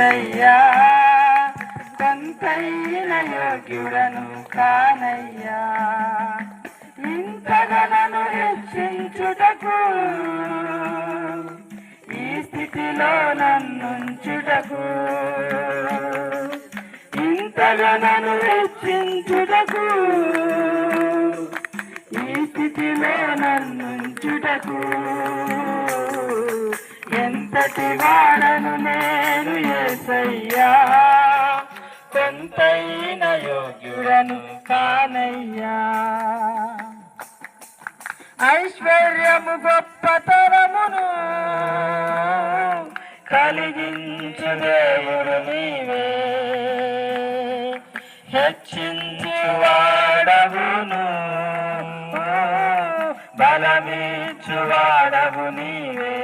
యేసయ్యా కొంతైన యోగ్యుడను కానయ్యా ఇంతగా నన్ను హెచ్చించుటకు ఈ స్థితిలో నన్నుంచుటకు ఇంతగా నన్ను హెచ్చించుటకు ఈ స్థితిలో నన్నుంచుటకు ఎంతటి వాడను నేను యేసయ్యా కొంతైన యోగ్యుడను కానయ్యా ఐశ్వర్యము గొప్పతరమును కలిగించు దేవుడు నీవే హెచ్చించు వాడవును బలమిచ్చు వాడవు నీవే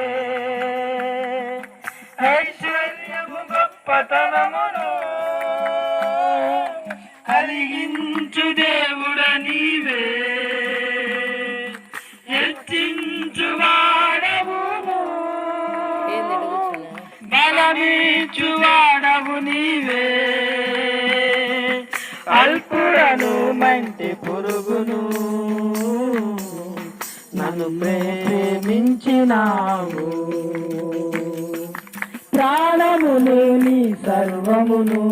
ఐశ్వర్యము గొప్పతనమును కలిగించు దేవుడ నీవే హెచ్చించు వాడవును బలమిచ్చు వాడవు నీవే అల్పుడను మంటి పురుగును నన్ను ప్రేమించినావు ప్రాణమును నీ సర్వమును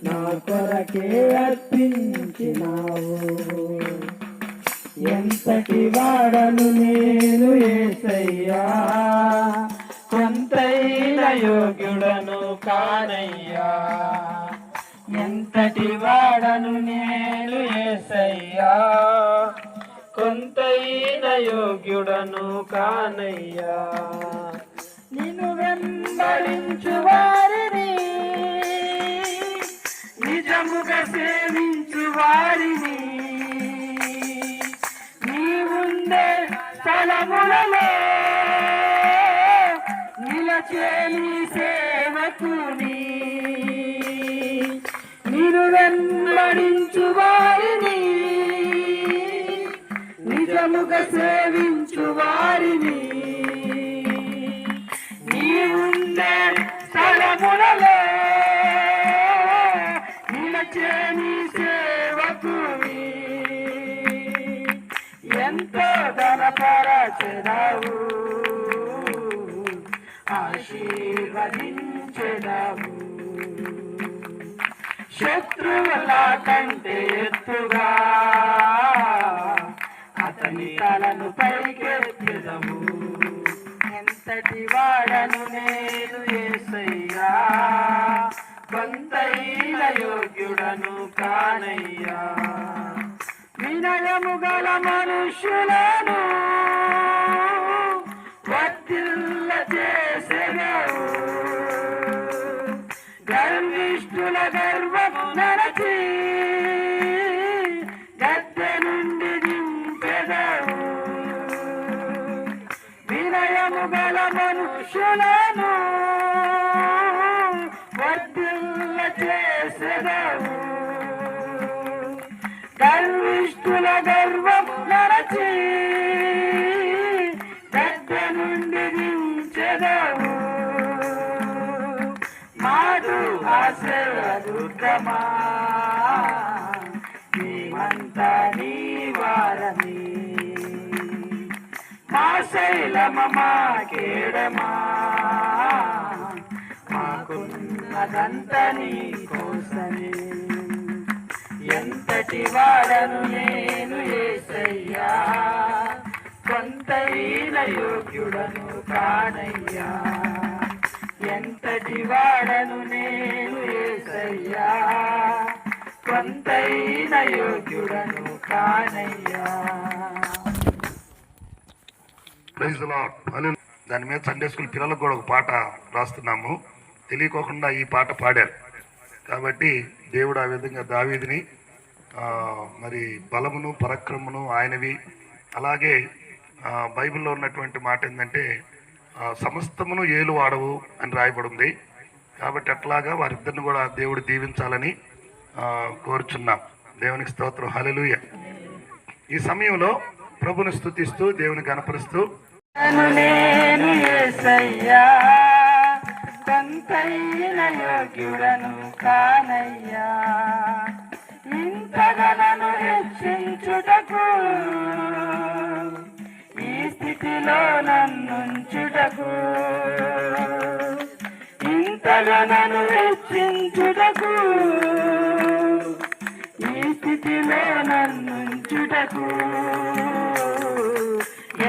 నా కొరకే అర్పించినావు ఎంతటి వాడను నేను యేసయ్యా కొంతైన యోగ్యుడను కానయ్యా ఎంతటి వాడను నేను యేసయ్యా కొంతైన యోగ్యుడను కానయ్యా నిన్ను వెంబడించు వారిని నిజముగా సేవించు వారిని నీవుండే స్థలములలో నిలచే నీ సేవకుని నిన్ను వెంబడించు వారిని నిజముగా సేవించు వారిని నీవుండే స్థలములలో నిలచే నీ సేవకుని ఎంతో ధనపరచెదవు ఆశీర్వదించెదవు శత్రువుల కంటే ఎత్తుగా అతని తలను పైకెత్తెదవు ఎంతటి వాడను నేను యేసయ్యా కొంతైన యోగ్యుడను కానయ్యా వినయము గల మనుష్యులను వర్ధిల్ల చేసెదవు గర్విష్ఠుల గర్వము నరచి గద్దె నుండి దింపెదవు వినయము గల మనుష్యులను వర్ధిల్ల చేసెదవు గర్విష్ఠుల గర్వము నరచి గద్దె నుండి దించెదవు మాధు ఆశీర్వదుర్గమా నీవంతా నీ వారని మా శైలమ మా కేడమా మాకున్నదంత నీ కోసమే ఎంతటి వాడను నేను యేసయ్యా కొంతైన యోగ్యుడను కానయ్యా ఎంతటి వాడను నేను యేసయ్యా కొంతైన యోగ్యుడను కానయ్యా దాని మీద సండే స్కూల్ పిల్లలకు కూడా ఒక పాట రాస్తున్నాము తెలియకోకుండా ఈ పాట పాడారు కాబట్టి దేవుడు ఆ విధంగా దావీదుని మరి బలమును పరాక్రమమును ఆయనవి అలాగే బైబిల్లో ఉన్నటువంటి మాట ఏంటంటే సమస్తమును ఏలు వాడవు అని రాయబడింది కాబట్టి అట్లాగా వారిద్దరిని కూడా దేవుడు దీవించాలని కోరుచున్నాం దేవునికి స్తోత్రం హల్లెలూయా ఈ సమయంలో ప్రభుని స్తుతిస్తూ దేవుని గణపరుస్తూ నేను యేసయ్యా కొంతైన యోగ్యుడను కానయ్యా. ఇంతగా నన్ను హెచ్చించుటకు, ఈ స్థితిలో నన్నుంచుటకు, ఇంతగా నన్ను హెచ్చించుటకు, ఈ స్థితిలో నన్నుంచుటకు,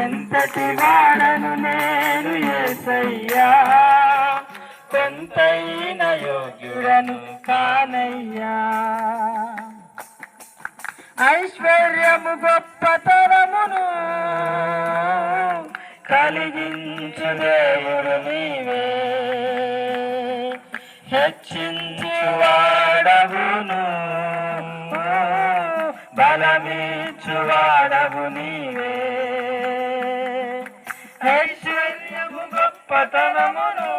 ఎంతటి వాడను నేను యేసయ్యా. కొంతైన యోగ్యుడను కానయ్యా. ఐశ్వర్యము గొప్పతరమును కలిగించు దేవుడు నీవే, హెచ్చించువాడవును, బలమిచ్చువాడవు నీవే. ఐశ్వర్యము గొప్పతనమును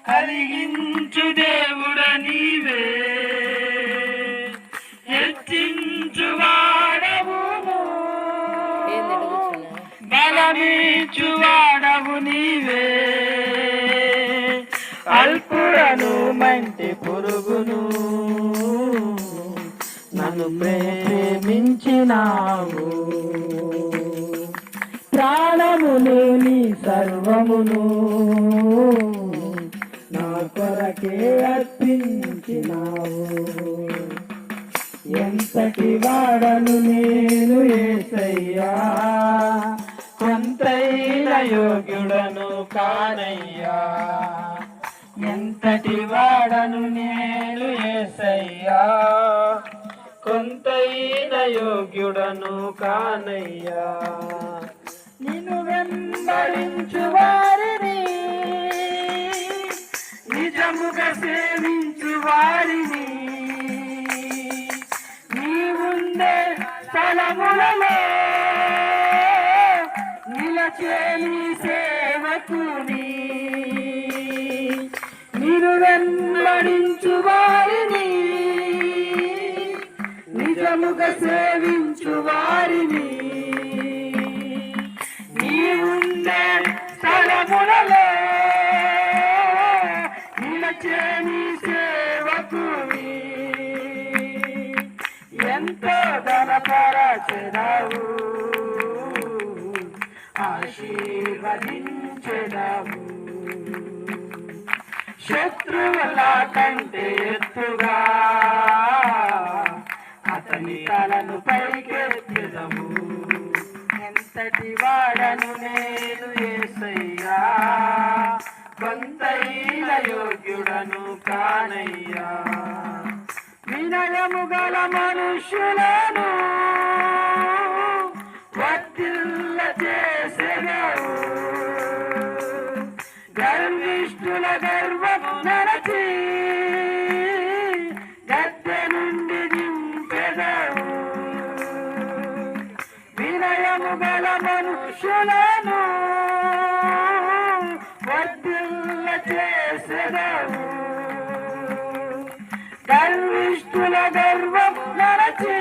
కలిగించు దేవుడ నీవే, హెచ్చించువాడవును, బలమిచ్చువాడవు నీవే. అల్పుడను మంటి పురుగును నన్ను ప్రేమించినావు, ప్రాణమును నీ సర్వమును నా కొరకే అర్పించినావు. ఎంతటి వాడను నేను యేసయ్యా. కొంతైన యోగ్యుడను కానయ్యా. ఎంతటి వాడను నేను యేసయ్యా. కొంతైన యోగ్యుడను కానయ్యా. నిన్ను వెంబడించు వారిని, నిజముగా సేవించు వారిని, నీవుండే స్థలములలో నిలచే నీ సేవకుని, నిన్ను వెంబడించు వారిని, నిజముగా సేవించు వారిని, నీవుండే స్థలములలో నిలచే నీ సేవకుని, ఎంతో ధనపరచెదవు, ఆశీర్వదించెదవు. శత్రువుల కంటే ఎత్తుగా అతని తలను పైకెత్తెదము. ఎంతటి వాడను నేను యేసయ్యా. కొంతైన యోగ్యుడను కానయ్యా. వినయము గల మనుష్యులను వర్ధిల్ల చేసెదవు, గర్విష్ఠుల గర్వము నరచి గద్దె నుండి దింపెదవు. వినయము గల మనుష్యులను వర్ధిల్ల చేసెదవు, గర్విష్ఠుల గర్వము నరచి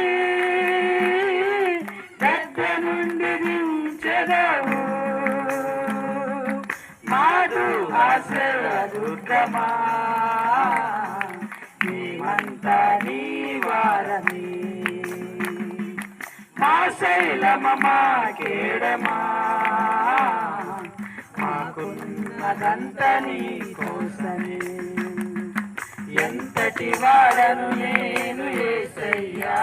గద్దె నుండి దించెదవు. మాడు ఆశీర్వదుర్గమా, నీవంతా నీ వారని, మా శైలమ మా కేడమా, మాకున్నదంత నీ కోసమే. ఎంతటి వాడను నేను యేసయ్యా.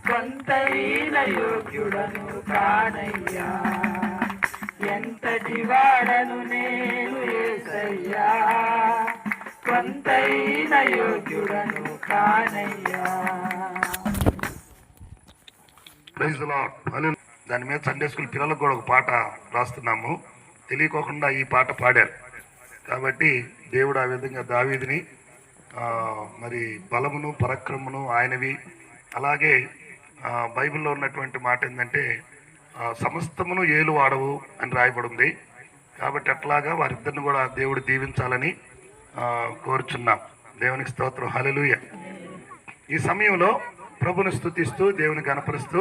కొంతైన యోగ్యుడను కానయ్యా. ఎంతటి వాడను నేను యేసయ్యా. కొంతైన యోగ్యుడను కానయ్యా. Praise the lord. హల్లెలూయా. దాని మీద సండే స్కూల్ పిల్లలకు కూడా ఒక పాట రాస్తున్నాము. తెలియకోకుండా ఈ పాట పాడారు కాబట్టి దేవుడు ఆ విధంగా దావీదుని మరి బలమును పరాక్రమమును ఆయనవి. అలాగే బైబిల్లో ఉన్నటువంటి మాట ఏంటంటే సమస్తమును ఏలు వాడవు అని రాయబడింది. కాబట్టి అట్లాగా వారిద్దరిని కూడా దేవుడు దీవించాలని కోరుచున్నాం. దేవునికి స్తోత్రం. హల్లెలూయా. ఈ సమయంలో ప్రభుని స్తుతిస్తూ దేవుని గణపరుస్తూ